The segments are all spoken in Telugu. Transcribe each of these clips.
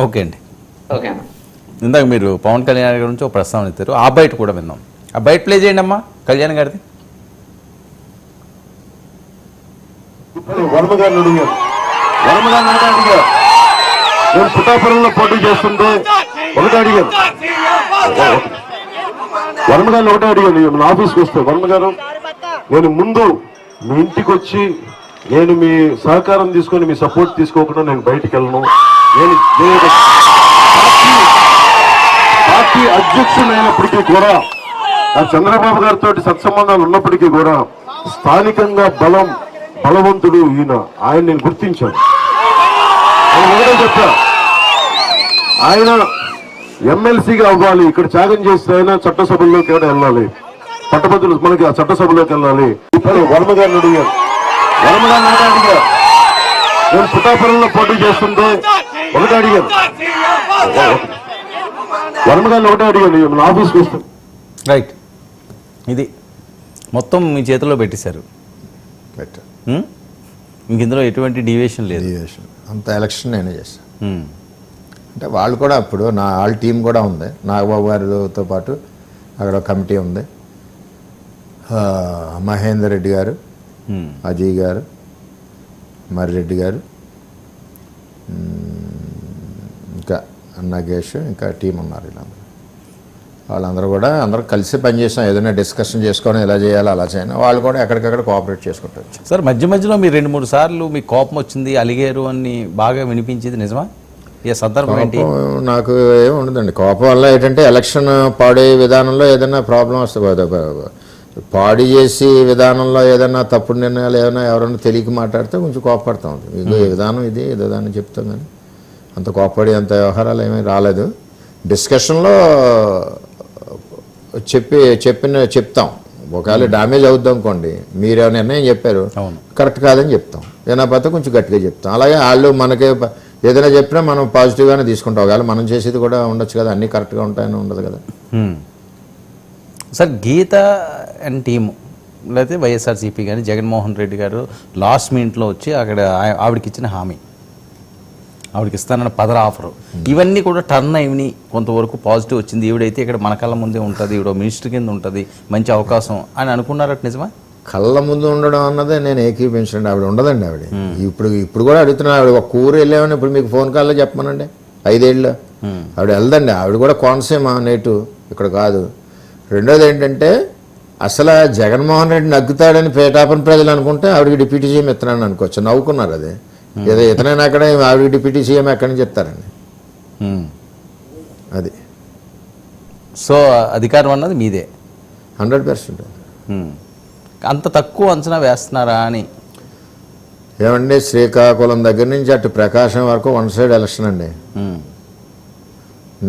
ఓకే అండి. ఓకే అన్న. ఇందాక మీరు పవన్ కళ్యాణ్ గారి గురించి ఒక ప్రస్తావన ఇస్తారు, ఆ బయట కూడా విన్నాం. ఆ బయట ప్లే చేయండి అమ్మా కళ్యాణ్ గారిది. వర్మ గారిని అడిగారు, నేను పిఠాపురంలో పోటీ చేస్తుంటే ఒకటే అడిగాను, వర్మ గారిని ఒకటే అడిగాను మన ఆఫీస్కి వస్తే, వర్మ గారు నేను ముందు మీ ఇంటికి వచ్చి నేను మీ సహకారం తీసుకొని మీ సపోర్ట్ తీసుకోకుండా నేను బయటికి వెళ్ళను, నేను పార్టీ అధ్యక్షుడైనప్పటికీ కూడా చంద్రబాబు గారితో సత్సంబంధాలు ఉన్నప్పటికీ కూడా స్థానికంగా బలవంతుడు ఈయన, ఆయన నేను గుర్తించాను. ఆయన ఒకటే చెప్పా, ఆయన ఎమ్మెల్సీగా అవ్వాలి, ఇక్కడ త్యాగం చేస్తే ఆయన చట్టసభల్లోకి వెళ్ళాలి, పట్టభద్రులు మనకి ఆ చట్టసభలోకి వెళ్ళాలి. ఇప్పుడు వర్మ గారిని అడిగారు, నేను పిఠాపురంలో పోటీ చేస్తుంటే ఒకటే అడిగాను, వర్మ గారిని ఒకటే అడిగాను మన ఆఫీస్కి వస్తాను. రైట్, ఇది మొత్తం మీ చేతిలో పెట్టేశారు. ఇంక ఇందులో ఎటువంటి డివియేషన్ లేదు. అంత ఎలక్షన్ నేనే చేశాను. అంటే వాళ్ళు కూడా ఇప్పుడు వాళ్ళ టీం కూడా ఉంది, నాగబాబు గారితో పాటు అక్కడ కమిటీ ఉంది. మహేందర్ రెడ్డి గారు, అజయ్ గారు, మర్రెడ్డి గారు, ఇంకా నగేష్, ఇంకా టీం ఉన్నారు. వీళ్ళందరూ వాళ్ళందరూ కూడా అందరూ కలిసి పనిచేసాం. ఏదైనా డిస్కషన్ చేసుకొని ఎలా చేయాలో అలా చేయాలి. వాళ్ళు కూడా ఎక్కడికక్కడ కోఆపరేట్ చేసుకుంటారు. సార్ మధ్యలో మీరు 2-3 సార్లు మీకు కోపం వచ్చింది, అలిగారు అని బాగా వినిపించింది, నిజమా? ఏ సందర్భం ఏంటి? నాకు ఏమి ఉండదండి. కోపం వల్ల ఏంటంటే ఎలక్షన్ పాడే విధానంలో ఏదైనా ప్రాబ్లం వస్తుంది, పాడి చేసి విధానంలో ఏదైనా తప్పుడు నిర్ణయాలు ఏమైనా ఎవరైనా తెలియక మాట్లాడితే కొంచెం కోపపడతాం. మీకు ఈ విధానం ఇది విధానం చెప్తాం, కానీ అంత కోపపడి అంత వ్యవహారాలు ఏమీ రాలేదు. డిస్కషన్లో చెప్తాం. ఒకవేళ డ్యామేజ్ అవుద్దాం అనుకోండి, మీరు నిర్ణయం చెప్పారు కరెక్ట్ కాదని చెప్తాం, ఏనాపోతే కొంచెం గట్టిగా చెప్తాం. అలాగే వాళ్ళు మనకి ఏదైనా చెప్పినా మనం పాజిటివ్గానే తీసుకుంటాం. ఒకవేళ మనం చేసేది కూడా ఉండొచ్చు కదా, అన్నీ కరెక్ట్గా ఉంటాయని ఉండదు కదా. సార్ గీత అండ్ టీము లేకపోతే వైఎస్ఆర్సీపీ కానీ జగన్మోహన్ రెడ్డి గారు లాస్ట్ మినిట్లో వచ్చి అక్కడ ఆవిడకి ఇచ్చిన హామీ, ఆవిడకి ఇస్తానన్న 10 ఆఫరు, ఇవన్నీ కూడా టర్న్ అయినవి, కొంతవరకు పాజిటివ్ వచ్చింది. ఈవిడైతే ఇక్కడ మన కళ్ళ ముందే ఉంటుంది, ఈవిడ మినిస్టర్ కింద ఉంటుంది, మంచి అవకాశం అని అనుకున్నారట, నిజమా? కళ్ళ ముందు ఉండడం అన్నదే నేను ఏకీపించండి. ఆవిడ ఉండదండి. ఆవిడ ఇప్పుడు కూడా అడుగుతున్నా, ఆవిడ ఒక ఊరు వెళ్ళామని ఇప్పుడు మీకు ఫోన్ కాల్లో చెప్పమనండి, 5 ఏళ్ళు ఆవిడ వెళ్దండి. ఆవిడ కూడా కోనసీమ నేటు, ఇక్కడ కాదు. రెండోది ఏంటంటే అసలు జగన్మోహన్ రెడ్డి నగ్గుతాడని పేటాపని ప్రజలు అనుకుంటే ఆవిడకి డిప్యూటీ సీఎం ఇస్తున్నాను అనుకోవచ్చు, నవ్వుకున్నారు. అదే ఏదో ఇతనైనా అక్కడ ఆవిడకి డిప్యూటీ సీఎం ఎక్కడి నుంచి చెప్తారండి. అది సో అధికారం అన్నది మీదే 100%. అంత తక్కువ అంచనా వేస్తున్నారా అని? ఏమండి, శ్రీకాకుళం దగ్గర నుంచి అటు ప్రకాశం వరకు వన్ సైడ్ ఎలక్షన్ అండి.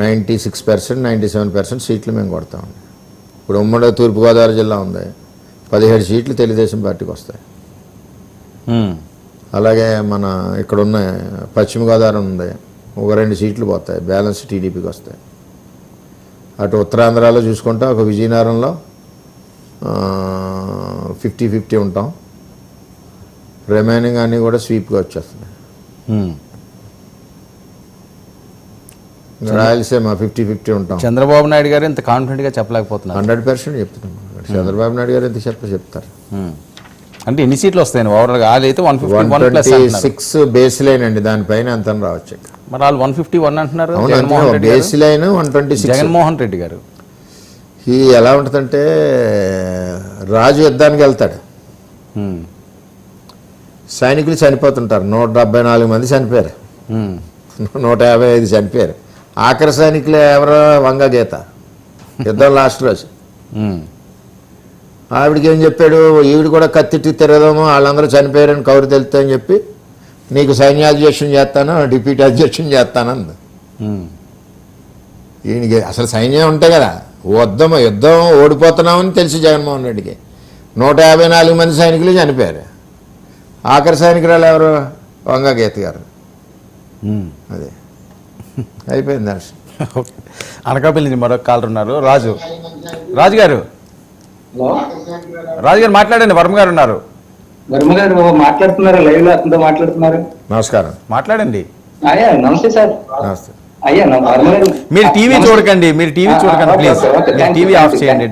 96%, 97% సీట్లు మేము కొడతామండి. ఇప్పుడు ఉమ్మడి తూర్పుగోదావరి జిల్లా ఉంది, 17 సీట్లు తెలుగుదేశం పార్టీకి వస్తాయి. అలాగే మన ఇక్కడ ఉన్న పశ్చిమ గోదావరి ఉంది, ఒక 2 సీట్లు పోతాయి, బ్యాలెన్స్ టీడీపీకి వస్తాయి. అటు ఉత్తరాంధ్రలో చూసుకుంటే ఒక విజయనగరంలో 50-50 ఉంటాం, రిమైనింగ్ అన్నీ కూడా స్వీప్గా వచ్చేస్తున్నాయి. రాయలసీమ 50-50 ఉంటాం. చంద్రబాబు నాయుడు గారు ఇంత కాన్ఫిడెంట్గా చెప్పలేకపోతున్నారు. 100% చెప్తున్నాం. చంద్రబాబు నాయుడు గారు ఎంత చెప్తారు. అంటే ఎన్ని సీట్లు వస్తాయండి ఓవరాల్గా? వాళ్ళు అయితే 156 బేస్ లైన్ అండి, దానిపైన ఎంత రావచ్చు. మరి వాళ్ళు 151 అంటున్నారు. Base line 126. జగన్మోహన్ రెడ్డి గారు ఈ ఎలా ఉంటుందంటే, రాజు యుద్ధానికి వెళ్తాడు, సైనికులు చనిపోతుంటారు. 174 మంది చనిపోయారు, 155 చనిపోయారు. ఆఖరి సైనికులు ఎవరో వంగ గీత, యుద్ధం లాస్ట్ రోజు. ఆవిడకి ఏం చెప్పాడు, ఈవిడ కూడా కత్తిట్టి తిరగదాము, వాళ్ళందరూ చనిపోయారని కౌరు తెలుస్తుందని చెప్పి నీకు సైన్యాధ్యక్షుని చేస్తాను, డిప్యూటీ అధ్యక్షుని చేస్తాను అంది. ఈయనకి అసలు సైన్యం ఉంటే కదా, యుద్ధం ఓడిపోతున్నామని తెలిసి జగన్మోహన్ రెడ్డికి 154 మంది సైనికులు చనిపోయారు. ఆఖరి సైనికురాలు ఎవరు, వంగ గీత గారు. అదే అయిపోయింది. అనకాపల్లి మరొక కాలర్ ఉన్నారు, రాజు గారు మాట్లాడండి. వర్మ గారు ఉన్నారు. మాట్లాడుతున్నారు, లైవ్ లో మాట్లాడుతున్నారు. నమస్కారం, మాట్లాడండి. అయ్యా నమస్తే సార్. నమస్తే. అయ్యా మీరు టీవీ చూడకండి please. Okay, okay, TV off చేయండి.